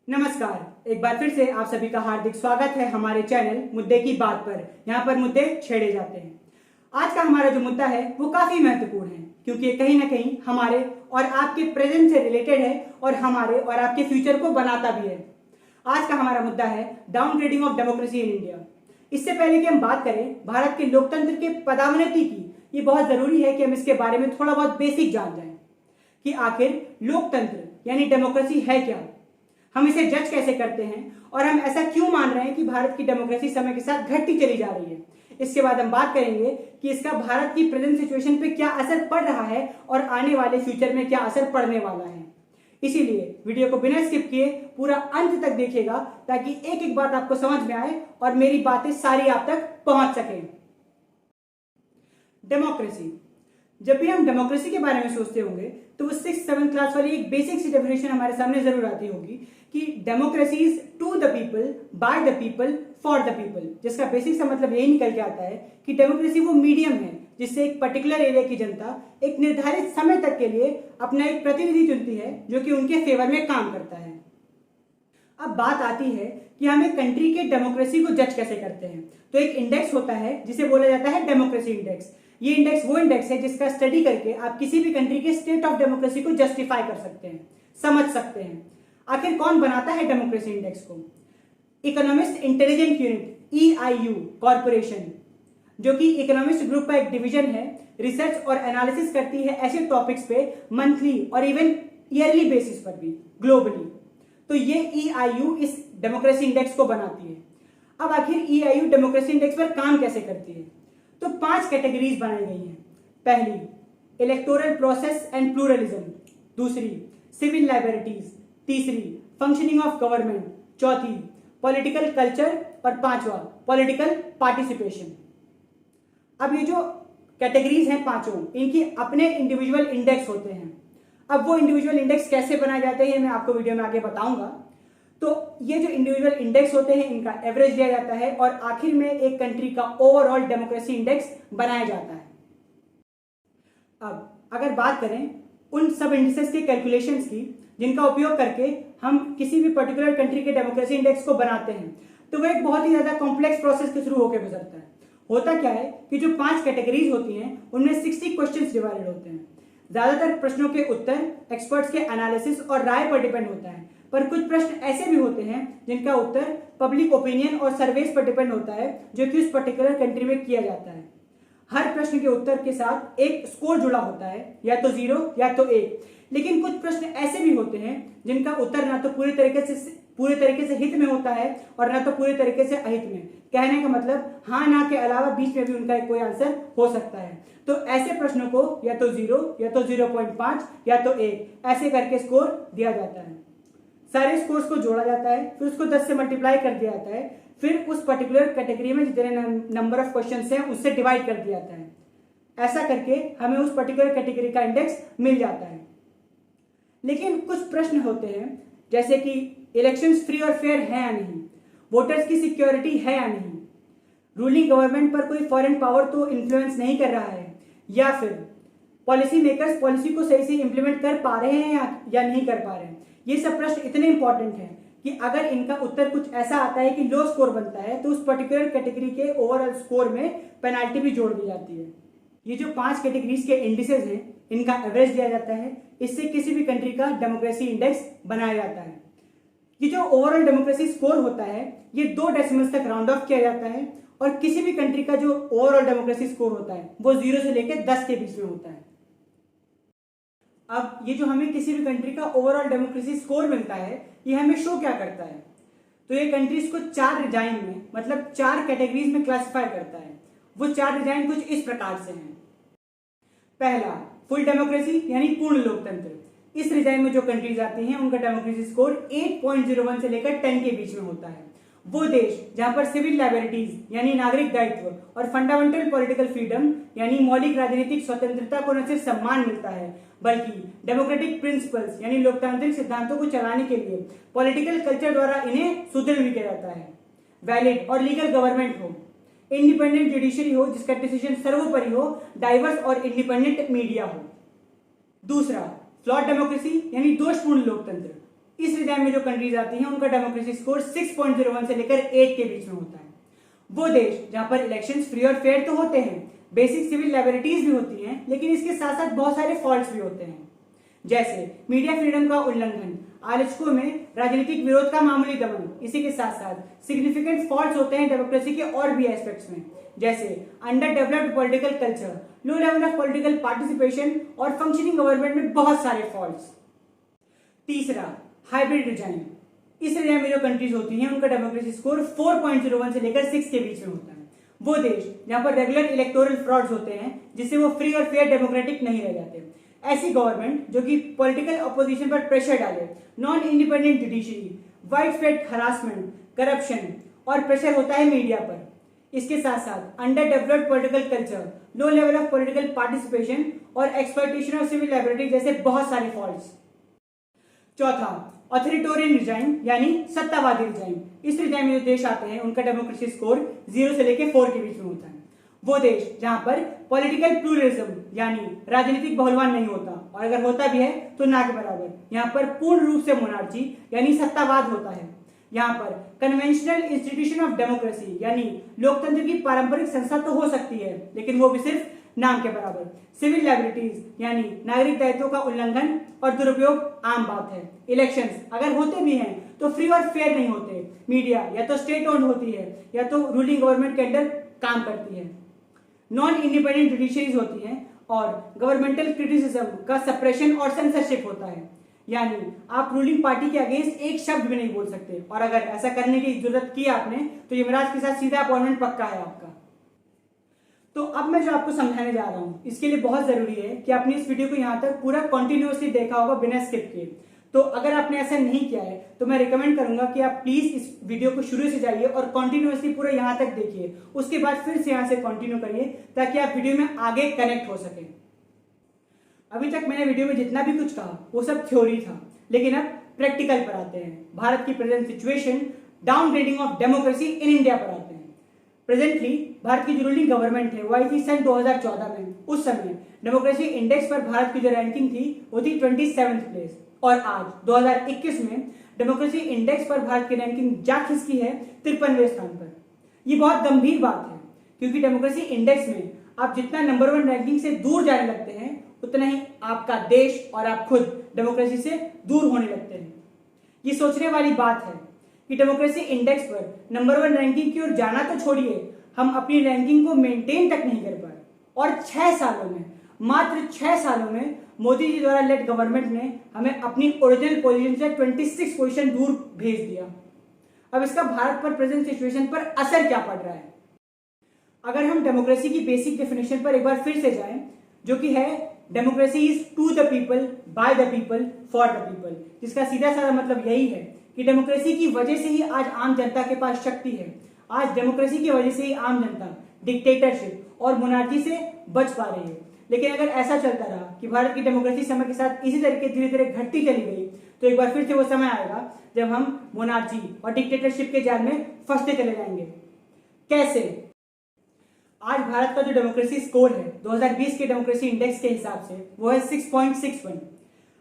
नमस्कार, एक बार फिर से आप सभी का हार्दिक स्वागत है हमारे चैनल मुद्दे की बात पर। यहाँ पर मुद्दे छेड़े जाते हैं। आज का हमारा जो मुद्दा है वो काफी महत्वपूर्ण है, क्योंकि ये कहीं ना कहीं हमारे और आपके प्रेजेंट से रिलेटेड है और हमारे और आपके फ्यूचर को बनाता भी है। आज का हमारा मुद्दा है downgrading of democracy in India. इससे पहले कि हम बात करें भारत के लोकतंत्र के पदावनति की, ये बहुत जरूरी है कि हम इसके बारे में थोड़ा बहुत बेसिक जान जाएं कि आखिर लोकतंत्र यानी डेमोक्रेसी है क्या, हम इसे जज कैसे करते हैं और हम ऐसा क्यों मान रहे हैं कि भारत की डेमोक्रेसी समय के साथ घटती चली जा रही है। इसके बाद हम बात करेंगे कि इसका भारत की प्रेजेंट सिचुएशन पे क्या असर पड़ रहा है और आने वाले फ्यूचर में क्या असर पड़ने वाला है। इसीलिए वीडियो को बिना स्किप किए पूरा अंत तक देखिएगा, ताकि एक एक बात आपको समझ में आए और मेरी बातें सारी आप तक पहुंच सके। डेमोक्रेसी, जब भी हम डेमोक्रेसी के बारे में सोचते होंगे तो वो 6th-7th क्लास वाली एक बेसिक सी डेफिनेशन हमारे सामने जरूर आती होगी कि democracy is to the people, by the people, for the people. जिसका बेसिक सा मतलब यही निकल के आता है कि डेमोक्रेसी वो मीडियम है जिससे एक पर्टिकुलर एरिया की जनता एक निर्धारित समय तक के लिए अपना एक प्रतिनिधि चुनती है जो कि उनके फेवर में काम करता है। अब बात आती है कि हम एक कंट्री के डेमोक्रेसी को जज कैसे करते हैं। तो एक इंडेक्स होता है जिसे बोला जाता है डेमोक्रेसी इंडेक्स। ये इंडेक्स वो इंडेक्स है जिसका स्टडी करके आप किसी भी कंट्री के स्टेट ऑफ डेमोक्रेसी को जस्टिफाई कर सकते हैं, समझ सकते हैं। आखिर कौन बनाता है डेमोक्रेसी इंडेक्स को? Economist intelligent unit EIU corporation, जो कि इकोनॉमिस्ट ग्रुप का एक डिवीजन है, रिसर्च और एनालिसिस करती है ऐसे टॉपिक्स पे मंथली और इवन ईयरली बेसिस पर भी ग्लोबली। तो ये EIU इस डेमोक्रेसी इंडेक्स को बनाती है। अब आखिर EIU डेमोक्रेसी इंडेक्स पर काम कैसे करती है? तो 5 कैटेगरीज बनाई गई हैं। पहली, इलेक्टोरल प्रोसेस एंड प्लूरलिज्म। दूसरी, सिविल लाइबर्टीज। तीसरी, फंक्शनिंग ऑफ गवर्नमेंट। चौथी, पॉलिटिकल कल्चर। और पांचवा, पॉलिटिकल पार्टिसिपेशन। अब ये जो कैटेगरीज हैं पांचों, इनकी अपने इंडिविजुअल इंडेक्स होते हैं। अब वो इंडिविजुअल इंडेक्स कैसे बनाए जाते हैं मैं आपको वीडियो में आगे बताऊंगा। तो ये जो इंडिविजुअल इंडेक्स होते हैं इनका एवरेज दिया जाता है और आखिर में एक कंट्री का ओवरऑल डेमोक्रेसी इंडेक्स बनाया जाता है। अब अगर बात करें उन सब इंडिसेस के कैलकुलेशंस की जिनका उपयोग करके हम किसी भी पर्टिकुलर कंट्री के डेमोक्रेसी इंडेक्स को बनाते हैं, तो वो एक बहुत ही ज्यादा कॉम्प्लेक्स प्रोसेस के थ्रू होकर गुजरता है। होता क्या है कि जो 5 कैटेगरीज होती हैं उनमें 60 क्वेश्चंस डिवाइडेड होते हैं। ज्यादातर प्रश्नों के उत्तर एक्सपर्ट्स के एनालिसिस और राय पर डिपेंड होता है, पर कुछ प्रश्न ऐसे भी होते हैं जिनका उत्तर पब्लिक ओपिनियन और सर्वेस पर डिपेंड होता है जो कि उस पर्टिकुलर कंट्री में किया जाता है। हर प्रश्न के उत्तर के साथ एक स्कोर जुड़ा होता है, या तो 0 या तो 1। लेकिन कुछ प्रश्न ऐसे भी होते हैं जिनका उत्तर ना तो पूरे तरीके से हित में होता है और ना तो पूरे तरीके से अहित में। कहने का मतलब हाँ ना के अलावा बीच में भी उनका कोई आंसर हो सकता है। तो ऐसे प्रश्नों को या तो 0 या तो 0.5 या तो 1 ऐसे करके स्कोर दिया जाता है। सारे स्कोर्स को जोड़ा जाता है, फिर उसको 10 से मल्टीप्लाई कर दिया जाता है, फिर उस पर्टिकुलर कैटेगरी में जितने नंबर ऑफ क्वेश्चंस हैं उससे डिवाइड कर दिया जाता है। ऐसा करके हमें उस पर्टिकुलर कैटेगरी का इंडेक्स मिल जाता है। लेकिन कुछ प्रश्न होते हैं जैसे कि इलेक्शंस फ्री और फेयर है या नहीं, वोटर्स की सिक्योरिटी है या नहीं, रूलिंग गवर्नमेंट पर कोई फॉरेन पावर तो इन्फ्लुएंस नहीं कर रहा है, या फिर पॉलिसी मेकर्स पॉलिसी को सही से इंप्लीमेंट कर पा रहे हैं या नहीं कर पा रहे हैं। ये सब प्रश्न इतने इंपॉर्टेंट हैं कि अगर इनका उत्तर कुछ ऐसा आता है कि लो स्कोर बनता है तो उस पर्टिकुलर कैटेगरी के ओवरऑल स्कोर में पेनाल्टी भी जोड़ दी जाती है। ये जो 5 कैटेगरीज के इंडिसेस हैं इनका एवरेज दिया जाता है, इससे किसी भी कंट्री का डेमोक्रेसी इंडेक्स बनाया जाता है। ये जो ओवरऑल डेमोक्रेसी स्कोर होता है ये 2 डेसिमल्स तक राउंड ऑफ किया जाता है और किसी भी कंट्री का जो ओवरऑल डेमोक्रेसी स्कोर होता है वो 0 से लेकर 10 के बीच में होता है। अब ये जो हमें किसी भी कंट्री का ओवरऑल डेमोक्रेसी स्कोर मिलता है ये हमें शो क्या करता है? तो ये कंट्रीज को 4 रिजाइन में, मतलब 4 कैटेगरीज में क्लासिफाई करता है। वो 4 रिजाइन कुछ इस प्रकार से हैं। पहला, फुल डेमोक्रेसी यानी पूर्ण लोकतंत्र। इस रिजाइन में जो कंट्रीज आती हैं उनका डेमोक्रेसी स्कोर 8.01 से लेकर 10 के बीच में होता है। वो देश जहां पर सिविल लाइबर्टीज यानी नागरिक दायित्व और फंडामेंटल पॉलिटिकल फ्रीडम यानी मौलिक राजनीतिक स्वतंत्रता को न सिर्फ सम्मान मिलता है बल्कि डेमोक्रेटिक प्रिंसिपल्स यानी लोकतांत्रिक सिद्धांतों को चलाने के लिए पॉलिटिकल कल्चर द्वारा इन्हें सुदृढ़ भी किया जाता है। वैलिड और लीगल गवर्नमेंट हो, इंडिपेंडेंट जुडिशरी हो जिसका डिसीजन सर्वोपरि हो, डाइवर्स और इंडिपेंडेंट मीडिया हो। दूसरा, फ्लॉट डेमोक्रेसी यानी दोषपूर्ण लोकतंत्र। इस श्रेणी में जो कंट्रीज आती हैं उनका डेमोक्रेसी स्कोर 6.01 से लेकर 8 के बीच में होता है। वो देश जहां पर इलेक्शंस फ्री और फेयर तो होते हैं, बेसिक सिविल लिबर्टीज भी होती हैं, लेकिन इसके साथ साथ बहुत सारे फॉल्ट्स भी होते हैं, जैसे मीडिया फ्रीडम का उल्लंघन, आलोचकों में राजनीतिक विरोध का मामूली दमन। इसी के साथ साथ सिग्निफिकेंट फॉल्ट्स होते हैं डेमोक्रेसी के और भी एस्पेक्ट्स में, जैसे under developed political culture, low level of political participation और फंक्शनिंग गवर्नमेंट में बहुत सारे फॉल्ट्स। तीसरा, हाइब्रिड रिजाइम। इस रिजाइम में जो कंट्रीज होती हैं उनका डेमोक्रेसी स्कोर 4.01 से लेकर 6 के बीच में होता है। वो देश जहां पर रेगुलर इलेक्टोरल फ्रॉड्स होते हैं जिससे वो फ्री और फेयर डेमोक्रेटिक नहीं रह जाते। ऐसी गवर्नमेंट जो कि पॉलिटिकल अपोजिशन पर प्रेशर डाले, non independent judiciary, wide spread harassment, corruption और प्रेशर होता है मीडिया पर। इसके साथ साथ under developed political culture, low level of political participation और एक्सप्लॉयटेशन ऑफ सिविल लिबर्टी जैसे बहुत सारे फॉल्ट्स। चौथा, ऑथोरिटेरियन रिजाइम यानी सत्तावादी रिजाइम। इस रिजाइम में जो देश आते हैं उनका डेमोक्रेसी स्कोर 0 से लेकर 4 के बीच में होता है। वो देश जहां पर पॉलिटिकल प्लूरलिज्म यानी राजनीतिक बहुलवान नहीं होता, और अगर होता भी है तो ना के बराबर। यहाँ पर पूर्ण रूप से मोनार्ची यानी सत्तावाद होता है। यहाँ पर कन्वेंशनल इंस्टीट्यूशन ऑफ डेमोक्रेसी यानी लोकतंत्र की पारंपरिक संस्था तो हो सकती है, लेकिन वो भी सिर्फ नाम के बराबर। सिविल लाइबिलिटीज यानी नागरिक दायित्वों का उल्लंघन और दुरुपयोग आम बात है। इलेक्शंस अगर होते भी हैं तो फ्री और फेयर नहीं होते। मीडिया या तो स्टेट ओन्ड होती है या तो रूलिंग गवर्नमेंट के अंडर काम करती है। नॉन इंडिपेंडेंट जुडिशरीज होती हैं और गवर्नमेंटल क्रिटिसिज्म का सप्रेशन और सेंसरशिप होता है, यानी आप रूलिंग पार्टी के अगेंस्ट एक शब्द भी नहीं बोल सकते, और अगर ऐसा करने की जरूरत की आपने तो यमराज के साथ सीधा अपॉइंटमेंट पक्का है आपका। तो अब मैं जो आपको समझाने जा रहा हूं इसके लिए बहुत जरूरी है कि आपने इस वीडियो को यहां तक पूरा कंटिन्यूअसली देखा होगा बिना स्किप किए। तो अगर आपने ऐसा नहीं किया है तो मैं रिकमेंड करूंगा कि आप प्लीज इस वीडियो को शुरू से जाइए और कंटिन्यूअसली पूरा यहां तक देखिए, उसके बाद फिर से यहां से कंटिन्यू करिए ताकि आप वीडियो में आगे कनेक्ट हो सके। अभी तक मैंने वीडियो में जितना भी कुछ कहा वो सब थ्योरी था, लेकिन अब प्रैक्टिकल पर आते हैं। भारत की present situation, downgrading of democracy in India पर आते हैं। प्रेजेंटली भारत की जो रूलिंग गवर्नमेंट है वो आई थी सन 2014 में। उस समय डेमोक्रेसी इंडेक्स पर भारत की जो रैंकिंग थी वो थी 27th प्लेस, और आज 2021 में डेमोक्रेसी इंडेक्स पर भारत की रैंकिंग जा खिसकी है 53वें स्थान पर। ये बहुत गंभीर बात है, क्योंकि डेमोक्रेसी इंडेक्स में आप जितना नंबर 1 रैंकिंग से दूर जाने लगते हैं उतना ही आपका देश और आप खुद डेमोक्रेसी से दूर होने लगते हैं। ये सोचने वाली बात है कि डेमोक्रेसी इंडेक्स पर नंबर 1 रैंकिंग की ओर जाना तो छोड़िए, हम अपनी रैंकिंग को मेंटेन तक नहीं कर पाए। और 6 सालों में, मात्र 6 सालों में मोदी जी द्वारा लेड गवर्नमेंट ने हमें अपनी ओरिजिनल पोजीशन से 26 पोजीशन दूर भेज दिया। अब इसका भारत पर प्रेजेंट सिचुएशन पर असर क्या पड़ रहा है? अगर हम डेमोक्रेसी की बेसिक डेफिनेशन पर एक बार फिर से जाएं, जो कि है democracy is to the people, by the people, for the people, जिसका सीधा साधा मतलब यही है कि डेमोक्रेसी की वजह से ही आज आम जनता के पास शक्ति है। आज डेमोक्रेसी की वजह से ही आम जनता डिक्टेटरशिप और मोनार्ची से बच पा रही है। लेकिन अगर ऐसा चलता रहा कि भारत की डेमोक्रेसी समय के साथ इसी तरीके धीरे धीरे घटती चली गई तो एक बार फिर से वो समय आएगा जब हम मोनार्ची और डिक्टेटरशिप के जाल में फंसते चले जाएंगे। कैसे? आज भारत का जो डेमोक्रेसी स्कोर है 2020 के डेमोक्रेसी इंडेक्स के हिसाब से वो है 6.61।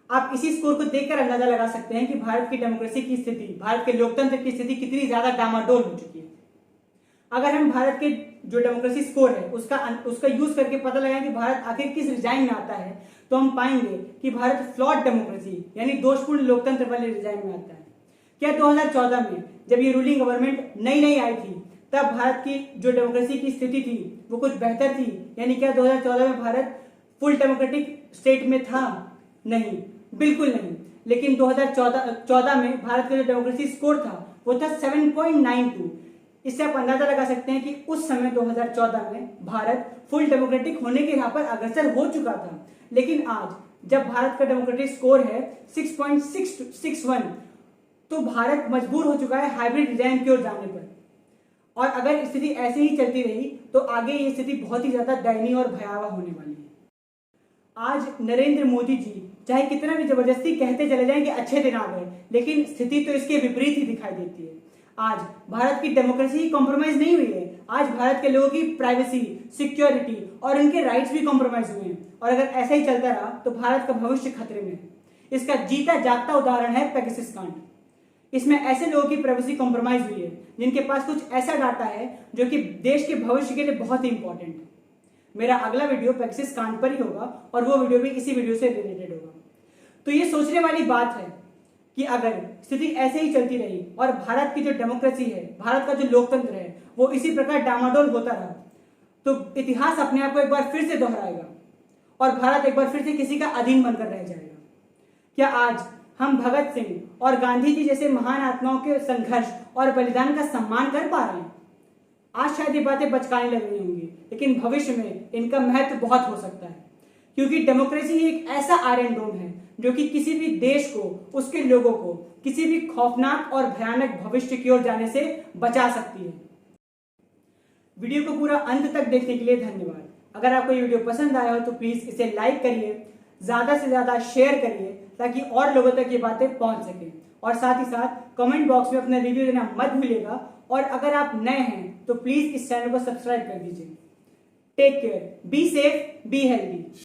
आप इसी स्कोर को देखकर अंदाजा लगा सकते हैं कि भारत की डेमोक्रेसी की स्थिति, भारत के लोकतंत्र की स्थिति कितनी ज्यादा डामाडोल हो चुकी है। अगर हम भारत के जो डेमोक्रेसी स्कोर है उसका यूज करके पता लगाएं कि भारत आखिर किस रिजाइन में आता है, तो हम पाएंगे कि भारत फ्लॉड डेमोक्रेसी यानी दोषपूर्ण लोकतंत्र वाले रिजाइन में आता है। क्या 2014 में जब ये रूलिंग गवर्नमेंट नई आई थी तब भारत की जो डेमोक्रेसी की स्थिति थी वो कुछ बेहतर थी? यानी क्या 2014 में भारत फुल डेमोक्रेटिक स्टेट में था? नहीं, बिल्कुल नहीं। लेकिन 2014 में भारत का जो डेमोक्रेसी स्कोर था वो था 7.92। इससे आप अंदाजा लगा सकते हैं कि उस समय 2014 में भारत फुल डेमोक्रेटिक होने की राह पर अग्रसर हो चुका था। लेकिन आज जब भारत का डेमोक्रेटिक स्कोर है 6.61, तो भारत मजबूर हो चुका है हाइब्रिड रिजाइम की ओर जाने पर। और अगर स्थिति ऐसे ही चलती रही तो आगे ये स्थिति बहुत ही ज्यादा दयनीय और भयावह होने वाली है। आज नरेंद्र मोदी जी चाहे कितना भी जबरदस्ती कहते चले जाएं कि अच्छे दिन आ गए, लेकिन स्थिति तो इसके विपरीत ही दिखाई देती है। आज भारत की डेमोक्रेसी कॉम्प्रोमाइज नहीं हुई है, आज भारत के लोगों की प्राइवेसी, सिक्योरिटी और उनके राइट्स भी कॉम्प्रोमाइज हुए हैं। और अगर ऐसा ही चलता रहा तो भारत का भविष्य खतरे में है। इसका जीता जागता उदाहरण है पेगासस कांड। इसमें ऐसे लोगों की प्राइवेसी कॉम्प्रोमाइज हुई है जिनके पास कुछ ऐसा डाटा है जो कि देश के भविष्य के लिए बहुत ही इंपॉर्टेंट है। मेरा अगला वीडियो पेगासस कांड पर ही होगा और वो वीडियो भी इसी वीडियो से रिलेटेड होगा। तो ये सोचने वाली बात है कि अगर स्थिति ऐसे ही चलती रही और भारत की जो डेमोक्रेसी है, भारत का जो लोकतंत्र है, वो इसी प्रकार डामाडोल होता रहा, तो इतिहास अपने आप को एक बार फिर से दोहराएगा और भारत एक बार फिर से किसी का अधीन बनकर रह जाएगा। क्या आज हम भगत सिंह और गांधी जी जैसे महान आत्माओं के संघर्ष और बलिदान का सम्मान कर पा रहे हैं? आज शायद ये बातें बचकाने लग रही होंगी, लेकिन भविष्य में इनका महत्व बहुत हो सकता है, क्योंकि डेमोक्रेसी एक ऐसा आयरन डोम है जो कि किसी भी देश को, उसके लोगों को किसी भी खौफनाक और भयानक भविष्य की ओर जाने से बचा सकती है। वीडियो को पूरा अंत तक देखने के लिए धन्यवाद। अगर आपको ये वीडियो पसंद आया हो तो प्लीज इसे लाइक करिए, ज्यादा से ज्यादा शेयर करिए ताकि और लोगों तक ये बातें पहुंच सके, और साथ ही साथ कमेंट बॉक्स में अपना रिव्यू देना मत भूलिएगा। और अगर आप नए हैं तो प्लीज इस चैनल को सब्सक्राइब कर दीजिए। Take care, be safe, be healthy.